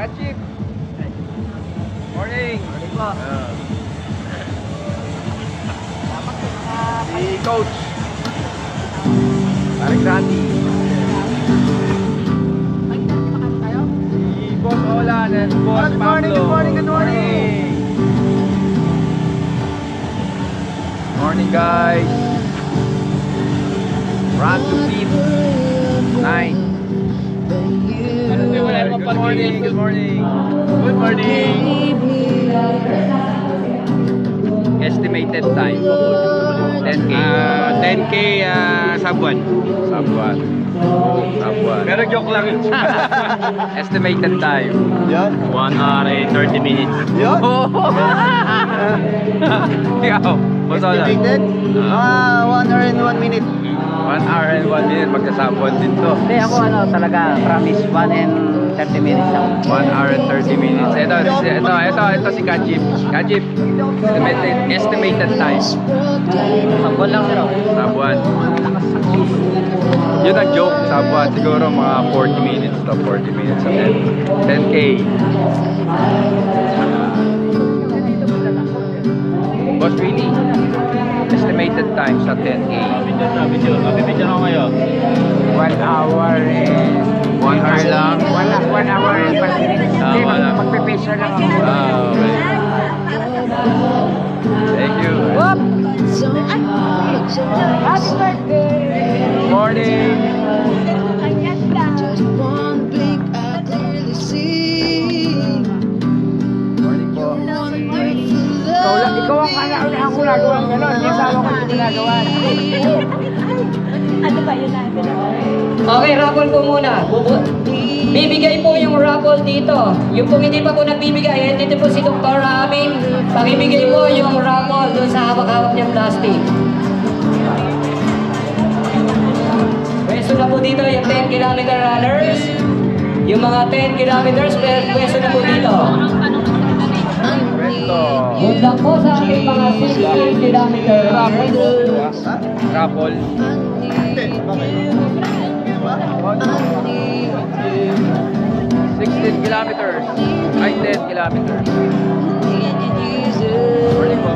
Kachip. Morning. Morning po. Si Coach. Tarik Randy. Si Boss Olan and Boss Pablo. Good morning. Morning guys. Run to feed 9. Good morning. Good morning. Good morning. Estimated time 10K. 10K sabuan. Sabuan. Sabuan. Pero joke lang yun. Estimated time. Yan. 1 hour and 30 minutes. Yan. Ikaw, Boss Olan. Estimated? 1 hour and 1 minute. 1 hour and 1 minute. Magkasabuan din to. Hindi ako talaga promise 1 and 30 minutes lang. 1 hour and 30 minutes. Ito si Kachip. Kachip, estimated time. Sabuan lang sila. Sabuan. Yun ang joke, sabuan. Siguro mga 40 minutes to 40 minutes sa 10K. Boss Willie, estimated time sa 10K. Video ako ngayon. 1 hour and 1 hour lang. 1 hour and 5 minutes. Hindi, wala. magpe-pacer lang ako. Okay. Thank you. Happy birthday! Morning. Just one blink, I clearly see. Morning po. Ikaw ang ako nagawa ng gano'n. Yung asawa ko yung ginagawa. Ano ba yun natin? Okay, raffle po muna. Bibigay po yung raffle dito. Yung kung hindi pa po nagbibigay, dito po si Dr. Amin. Pakibigay po yung raffle doon sa hawak-hawak niyang plastic. Pwesto na po dito yung 10 kilometer runners. Yung mga 10 kilometers, pwesto na po dito. Pwesto. Good luck po sa ating mga 16 kilometer runners. Raffle. 16 kilometers. Ay, 10 kilometers. Morning po.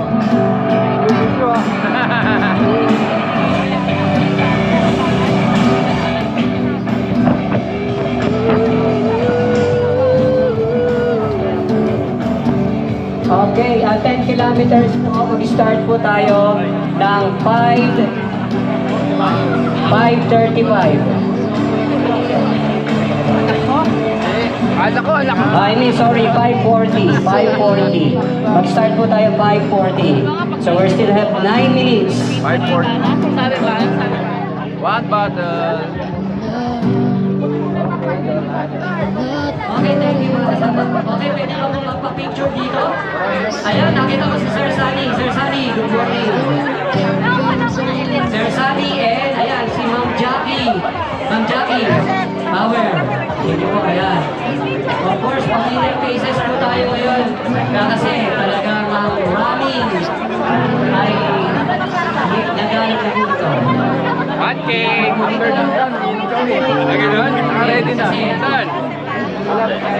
Okay, 10 kilometers po. Mag-start po tayo ng 5:35. Ala ko. I mean, sorry, 5:40. 5:40. Mag-start po tayo 5:40. So we still have 9 minutes. 540. One bottle. Okay, thank you. Okay, pwede ako magpa-picture dito. Ayan, nakita ko si Sir Sunny. Sir Sunny, good morning. Sir Sunny and ayan, si Ma'am Jackie. Ma'am Jackie, power. Thank you po, ayan. Of course, familiar faces po tayo ngayon. Kasi talagang running ay nagalit na dito. 1K. After na. Lagi doon. Ready na. Saan?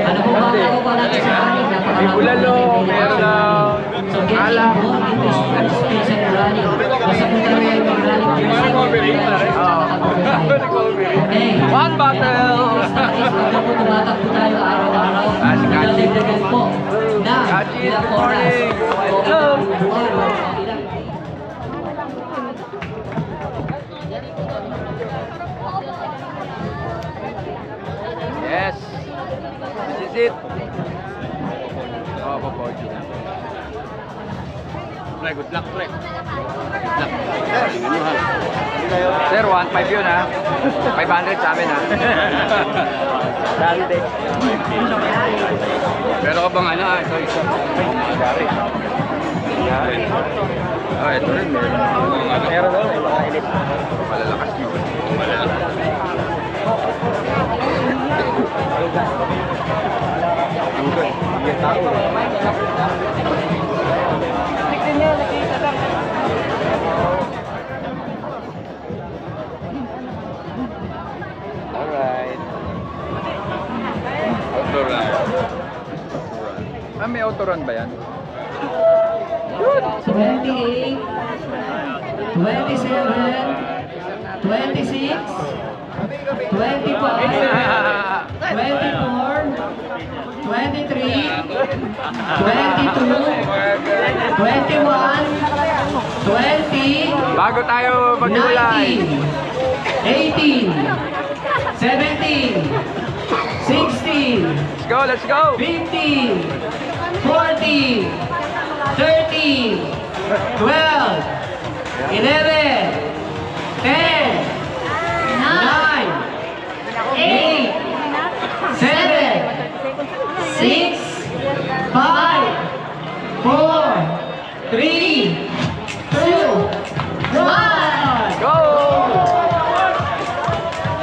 Ano po ba ako pa natin sa running? May bulalo. Meron na. So getting Alak. more into space and running. Basta po tayo yung running. Okay. One bottle. Pagka po tumatakbo tayo araw-araw, Si Kachi. nalagdagan po na Kachi, ilang good morning. oras. Hello. Yes. This is it. Oh, papoji na. Pre, good luck, pre. Sir, 1.5 yun ha. 500 sa amin ha. Dali din. Pero ka bang ano ito isa. Gari. Gari. Oh, ito rin meron. Meron daw, may mga elite. Malalakas yun. Malalakas. Lugan. Yung tao. Tignan niyo, nakita lang. Alright. Outdoor lang. autoron ba yan? 28, 27, 26, 25, 24, 23, 22, 21, 20, Bago tayo maghiwalay. 19, 18, 17, 16, Let's go! 15, 14, 13, 12, 11, 10, 9, 8, 7, 6, 5, 4, 3, 2, 1. Go!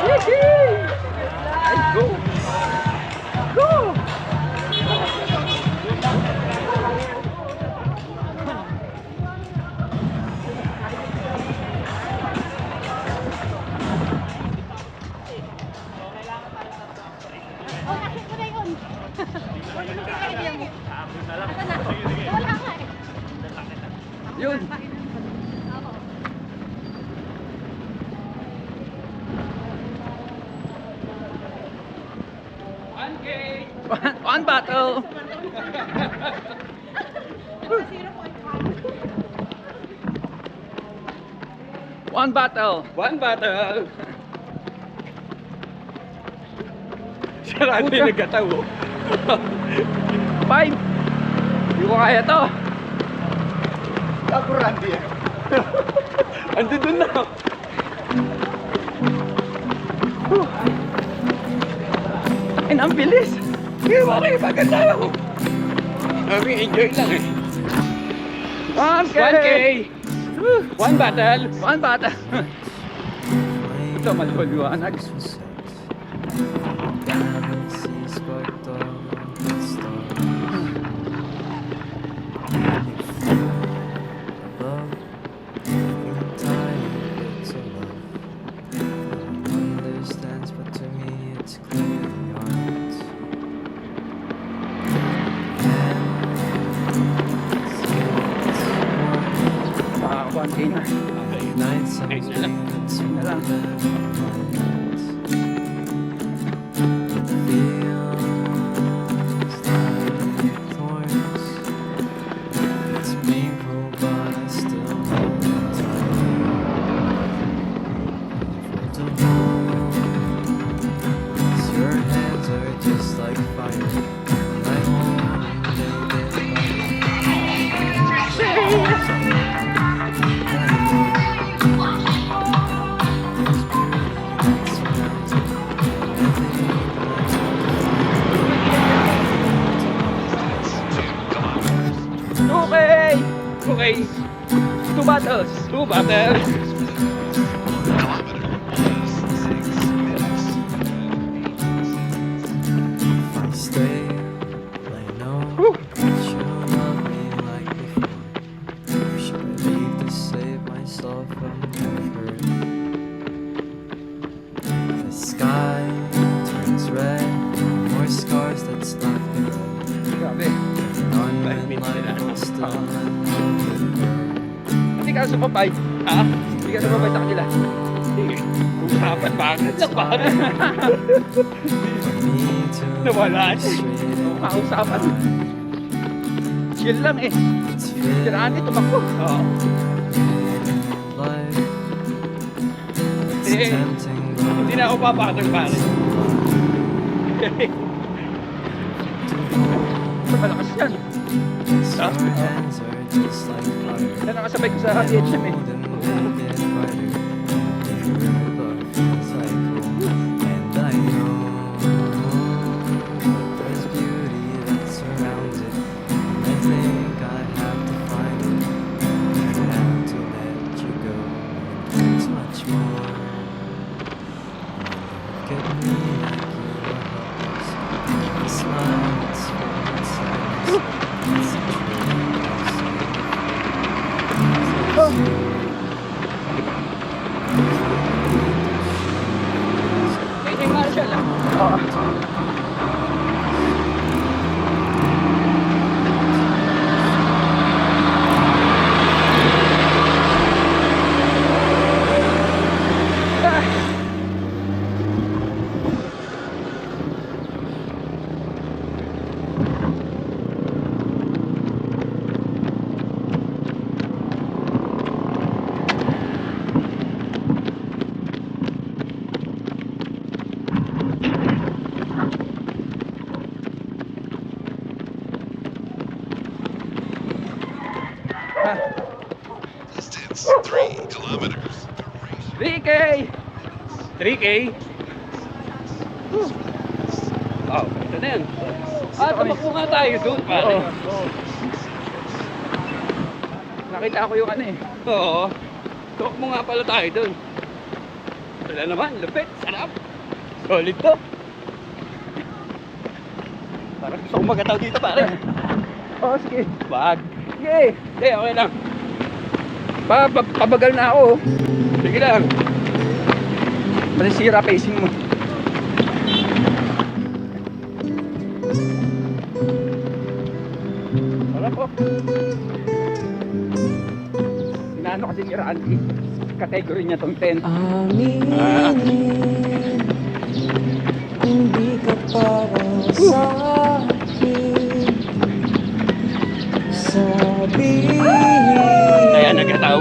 Let's go! Go! Oh, nakit ko na yun. Hindi ka idea mo. Asa na? Wala nga eh. Yun! One battle! One battle! One battle! Sarado yung nagkatawo. 5! Hindi ko kaya to! Ako Randy eh. Ando dun na. Ay, ang bilis! Kaya bakit maganda ako? Sabi, enjoy lang eh. 1K! 1K! One battle! One battle! Ito, maliwanag. Ah, 1K na. Ayun na lang. Na lang. Okay. Two battles. Two battles! Grabe. 5 minutes na. Hindi ka sumabay. Ha? Hindi ka sumabay sa kanila. Usapan bakit sa bakit? Nawala siya. Mausapan. Chill lang eh. Tiraan eh, tumakbo. Oo. Hindi na ako papakatag pare. Malakas yan. Yan nakasabay ko sa HM eh. Kay Marshall ah. Oo. 3K! 3K? Wow, ito na yan. Tumakbo nga tayo doon, pare. Nakita ko yung ano eh. Oo. Tumakbo nga pala tayo doon. Wala naman, lupit, sarap. Solid to. Parang gusto kong magataw dito, pare. Oo, sige. Wag. Sige. Hindi, okay lang. Pabagal na ako. Sige lang. Masisira pacing mo. Wala po. Inaano kasi ni Randy. Category niya tong 10. Aminin, hindi ka para sa akin. Sabihin Kaya nagkataw.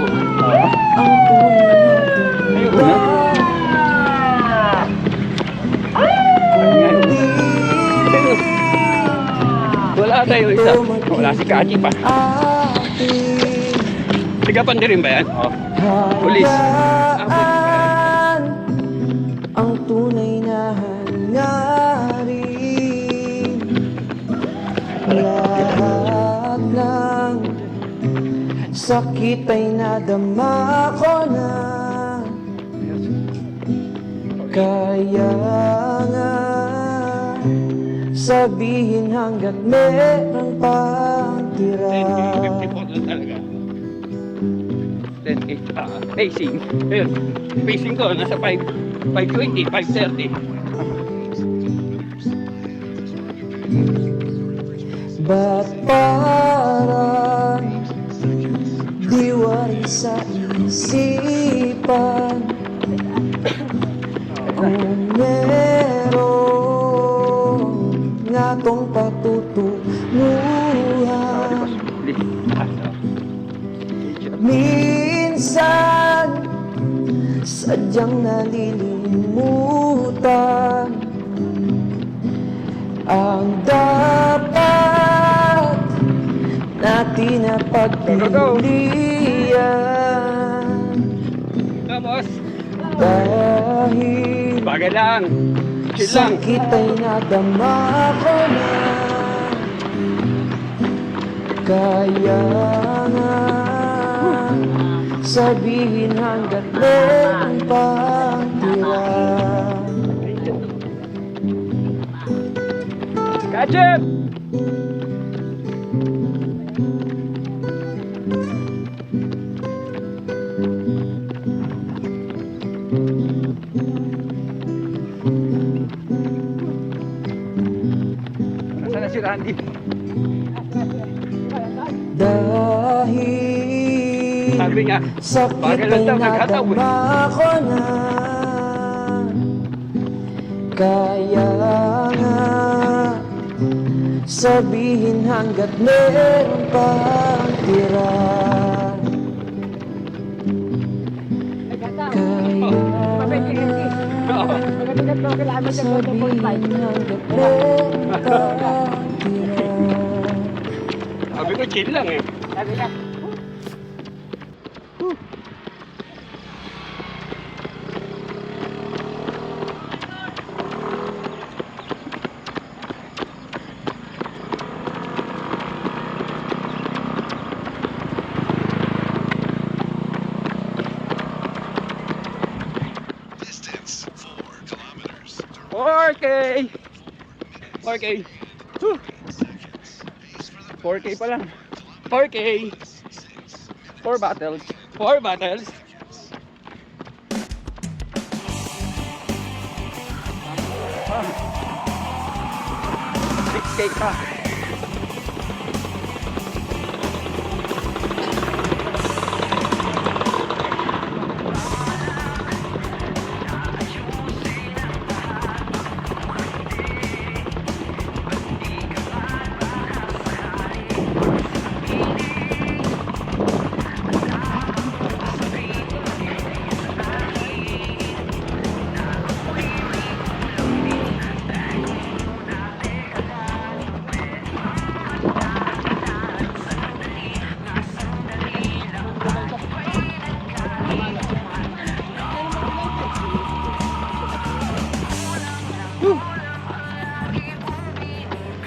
ang tunay Ayun na. Wala tayo isa. Wala si Kachi pa. atin. Tiga Pandirin ba yan? Oo. Pulis. Hayaan ang tunay na hangarin. Lahat ng sakit ay nadama ko na. Kaya nga sabihin hanggat meron pang 10K, tira. 54 lang talaga. 10K, pacing. Ayun, pacing ko, nasa 520, 530. Ba't parang diwari sa isipan? Kung meron nga tong patutunguhan. Minsan sadyang nalilimutan ang dapat natin na pagpilian. Vamos! Dahil Bagay lang. Chill lang. sakit ay nadama ko na. Kaya nga sabihin hanggat meron pang tira. Kachip! Nasaan na si Randy? Dahil Sabi nga, sakit bagal ay lang daw, nagkataw eh. nadama ko na. Kaya nga sabihin hanggat meron pang tira. Kaya Oo. sabihin hanggat meron pang tira. Sabi ko, chill lang eh. Distance 4 kilometers. 4K! 4K! Whew. 4K pa lang. 4K! 4 battles. 4 battles. Ah. 6K pa.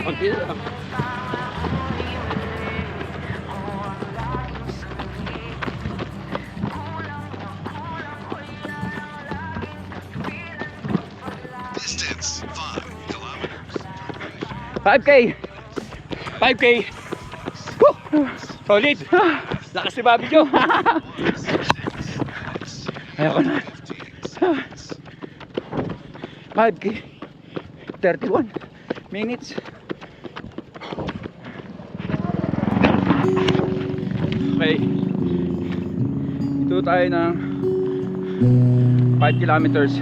Konti lang. Distance 5 kilometers. 5K! 5K! Woo! Solid! Lakas si Bobby Joe! Ayoko na. 5K 31 minutes. Okay. Ito tayo ng 5 kilometers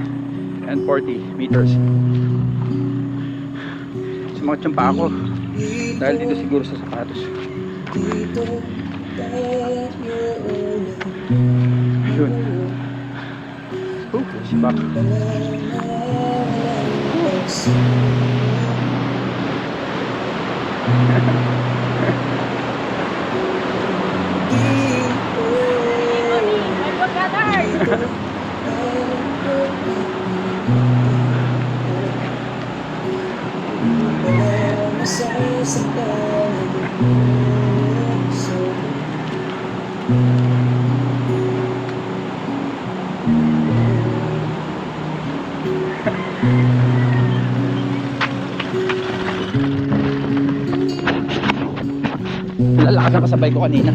and 40 meters. Sumakit yung pa ako dahil dito siguro sa sapatos. Yun. Sibak. Lalakas ang kasabay ko kanina.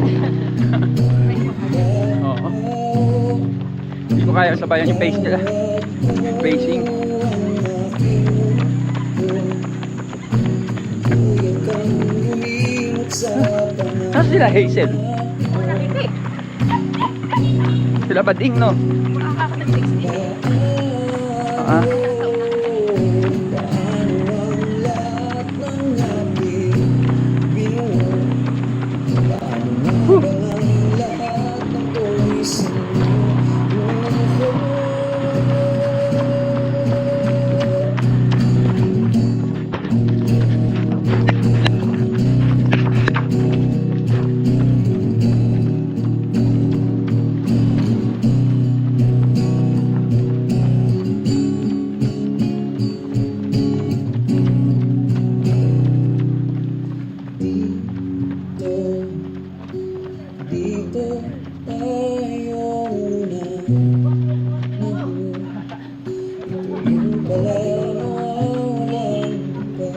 Oo. Hindi ko kaya sabayan yung pace nila. Pacing. Saan sila Hazel? Sila Bading, no? Ah.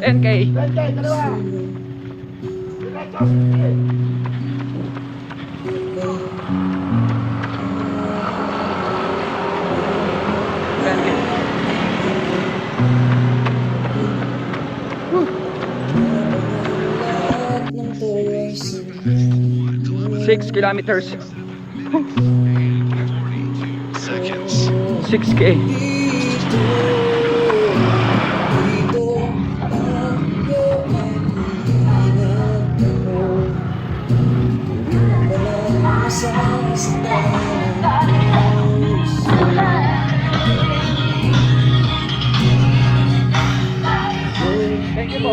NK. Six kilometers. Seconds. 6K. Thank you po.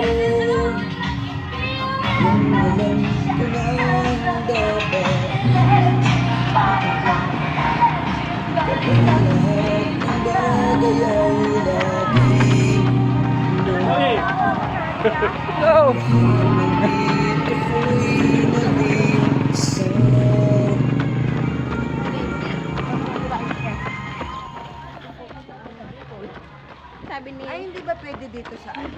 Go! Sabi ni... Ay, hindi ba pwede dito sa ano?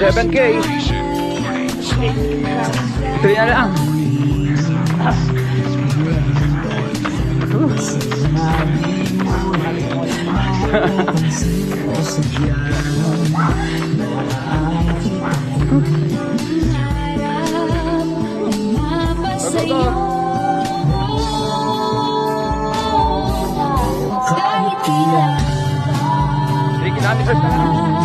Seven K. 3 na lang. Kilometers na lang.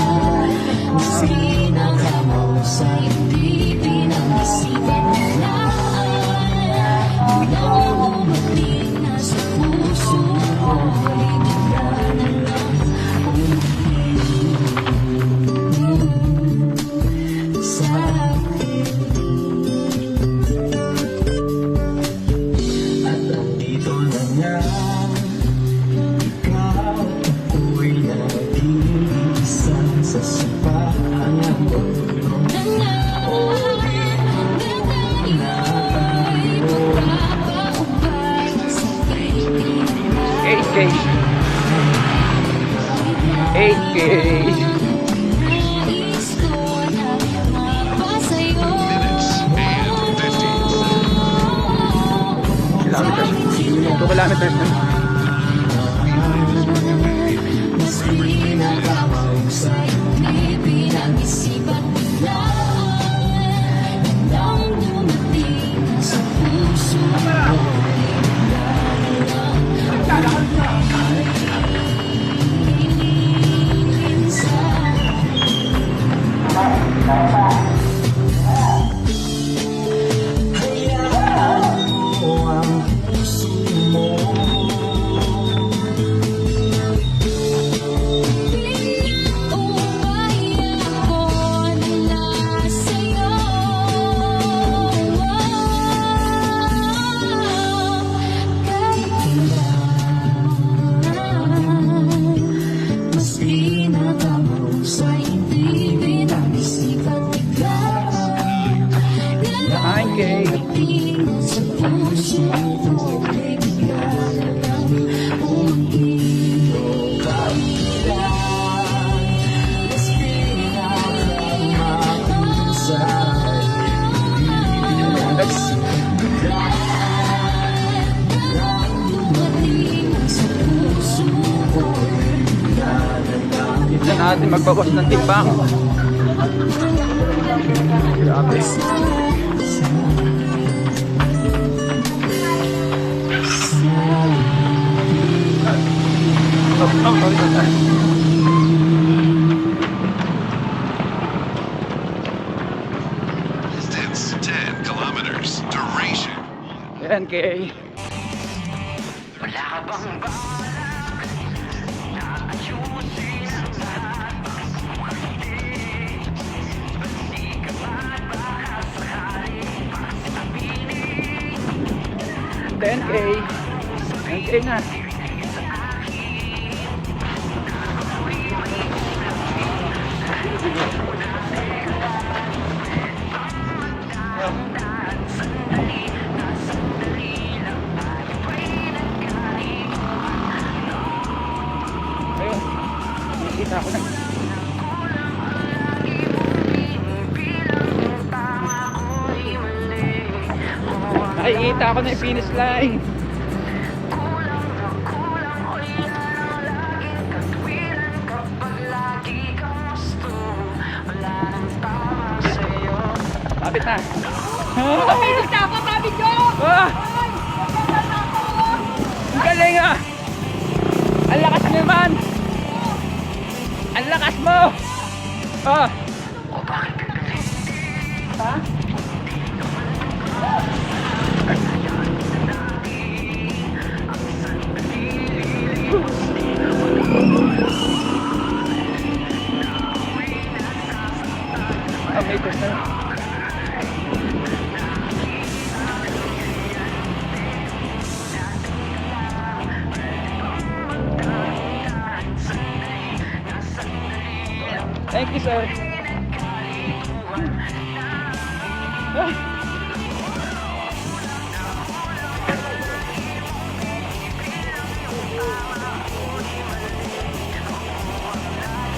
Kain cake. Dito natin magbawas ng timbang. Grabe. Distance 10 kilometers. Duration. Yan, Kay. Then Kay. 10K na. Ayun. Nakikita ko na. Nakikita ko na yung finish line. Lapit na. Pilit ako, Bobby Joe! Ah! Ang galing ah! Ang lakas mo naman! Ang lakas mo! Ah! Ha? Ah, may person. Thank you, sir. Ah.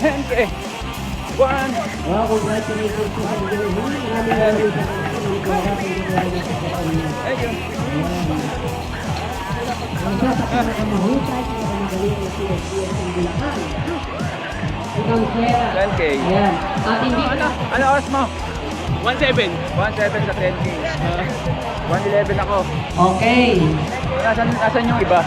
Okay. One. Well, congratulations po sa inyo. Maraming Thank you. ang isa sa pinakamahusay na magaling na CSCS ng Bulacan. Ikaw, Sierra. 10K. Ayan. At hindi Ano oras mo? 1-7. 1-7 sa 10K. 1-11 ako. Okay. Nasaan yung iba?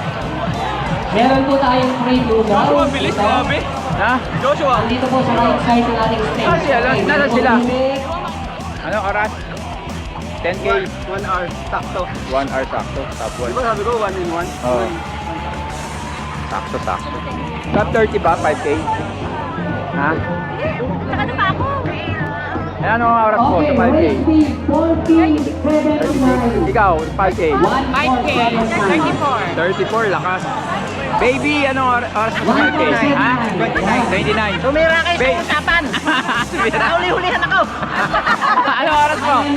Meron po tayong free lugaw. bilis, Ito. grabe. Ha? Joshua. Andito po sa right side ng ating stage. Ah, sila. Okay, Nasaan meron po sila? tubig. Ano oras? 10K. 1 hour. Sakto. 1 hour sakto. Top 1. Diba sabi ko 1 in 1? Oo. Sakto, sakto. Top 30 ba? 5K? Ha? Saka na pa ako. Eh, ano ang oras mo Okay, sa 5K? race speed 40.79. Ikaw, 5K. 5K. 34, lakas. Baby, anong oras mo sa 5K? Ha? 29. Tumira kayo sa Babe. usapan. Nauli-hulihan ako. Anong oras mo? 1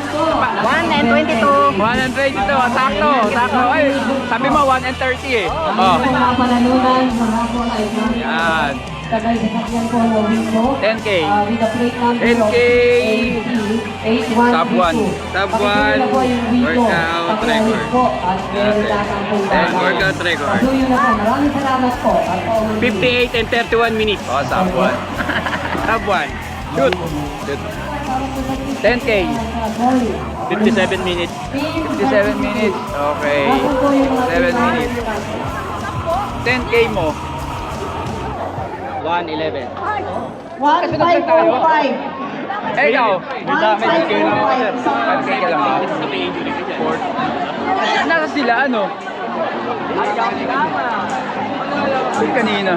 and 22. 1 and 22, sakto, sakto. Ay, sabi mo 1 and 30 eh. Ang mga panalunan, mga po ay Yan. Tagay sa sakyan po na Wimo. 10K. With the plate number 10K. of Sub 1. Sub 1. Workout record. Po, at meron latang po Then, workout record. Patuloy na po. Maraming salamat po. At all 58 and 31 minutes. Oh, sub 1. Sub 1. Shoot. Shoot. 10K. 57 minutes. 57 minutes. Okay. 7 minutes. 10K mo. 1:11. 1545. Eh, Ikaw? May scale lang ako, sir. 5K ka lang ba? Nasa sila, ano? Ay, kanina.